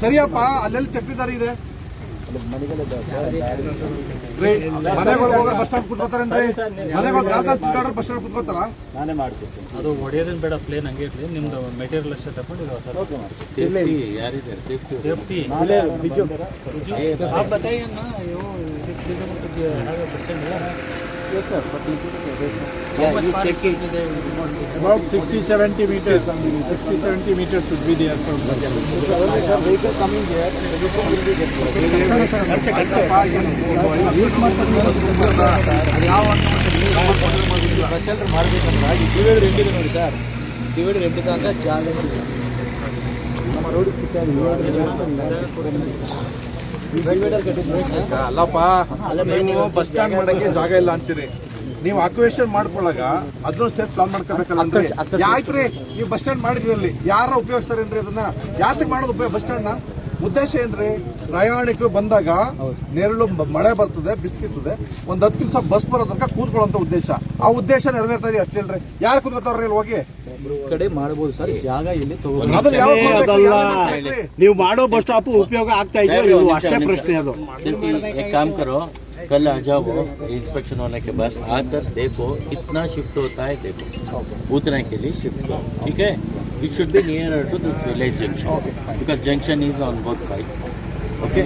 ಸರಿಯಪ್ಪ, ಅಲ್ಲೆಲ್ಲಿ ಚಕ್ರಿದಾರಿ ಇದೆ ಮನೆಗಳು ಹೋಗಿ ಬಸ್ ಸ್ಟಾಂಡ್ ಕುತ್ಕೋತಾರೇನ್ರಿ? ಮನೆಗಳು ಕಾಲದಲ್ಲಿ ತಿರ್ಗಾಡ್ರೆ ಬಸ್ ಸ್ಟಾಂಡ್ ಕುತ್ಕೋತಾರ? ನಾನೇ ಮಾಡ್ಕೊಡ್ತೀನಿ. ಅದು ಹೊಡೆಯೋದನ್ನ ಬೇಡ, ಪ್ಲೇನ್ ಹಂಗೆ ಇರಲಿ. ನಿಮ್ದು ಮೆಟೀರಿಯಲ್ ಅಷ್ಟೇ ತಗೊಂಡು ಸೇಫ್ಟಿ ಯಾರಿದ್ದಾರೆ? ಸೇಫ್ಟಿ आप बताइए ना, वो जिस reason to have a bus stand here. Yes sir, but How much you far check it. About 60-70 meters. 60-70 meters should be there from Vehicle coming here, everything will be bus shelter ಮಾಡಬೇಕಂದ್ರೆ ಈ divider ಎಂಟಿದೆ ನೋಡಿ sir, divider ಎಂಟಿದೆ ಅಂತ ಜಾಗ ನಮ್ಮ road ಅಲ್ಲಪ್ಪ, ನೀವು bus stand ಮಾಡಕ್ಕೆ ಜಾಗ ಇಲ್ಲ ಅಂತೀರಿ. ನೀವು ಅಕ್ವೇಷನ್ ಮಾಡ್ಕೊಳ್ಳಾಗ ಅದನ್ನು ಸೇಫ್ ಪ್ಲಾನ್ ಮಾಡ್ಕೋಬೇಕಲ್ರಿ. ಯಾಯ್ತ್ರಿ ನೀವು ಬಸ್ ಸ್ಟ್ಯಾಂಡ್ ಮಾಡಿದ್ರಿ, ಅಲ್ಲಿ ಯಾರ ಉಪಯೋಗಿಸ್ತಾರೇನ್ರಿ? ಅದನ್ನ ಯಾತಕ್ಕೆ ಮಾಡೋದು ಬಸ್ ಸ್ಟ್ಯಾಂಡ್ ನ ಉದ್ದೇಶ ಏನ್ರಿ? ಪ್ರಯಾಣಿಕರು ಬಂದಾಗ ನೆರಳು ಮಳೆ ಬರ್ತದೆ, ಬಿಸ್ತಿರ್ತದೆ, ಒಂದ್ 10 ನಿಮಿಷ ಬಸ್ ಬರೋ ತನಕ ಕೂತ್ಕೊಳ್ಳೋಂತ ಉದ್ದೇಶ. ಆ ಉದ್ದೇಶ ನೆರವೇರ್ತಾ ಇದೆ ಅಷ್ಟೇ ಅಲ್ರಿ. ಯಾರು ಕೂತ್ಕೋತಾರ್ರಿ ಇಲ್ಲಿ ಹೋಗಿ? ಕಡೆ ಮಾಡಬಹುದು ಸರ್, ಜಾಗ ಇಲ್ಲಿ ನೀವು ಮಾಡೋ ಬಸ್ ಸ್ಟಾಪ್ ಉಪಯೋಗ ಆಗ್ತಾ ಇದೆಯೋ ಅಷ್ಟೇ ಪ್ರಶ್ನೆ ಅದು. एक काम करो, कल आ जाओ इंस्पेक्शन होने के बाद, आकर देखो कितना शिफ्ट होता है, देखो उतने के लिए शिफ्ट करो, ठीक है? It should be near to this village junction, because junction is on both sides, okay?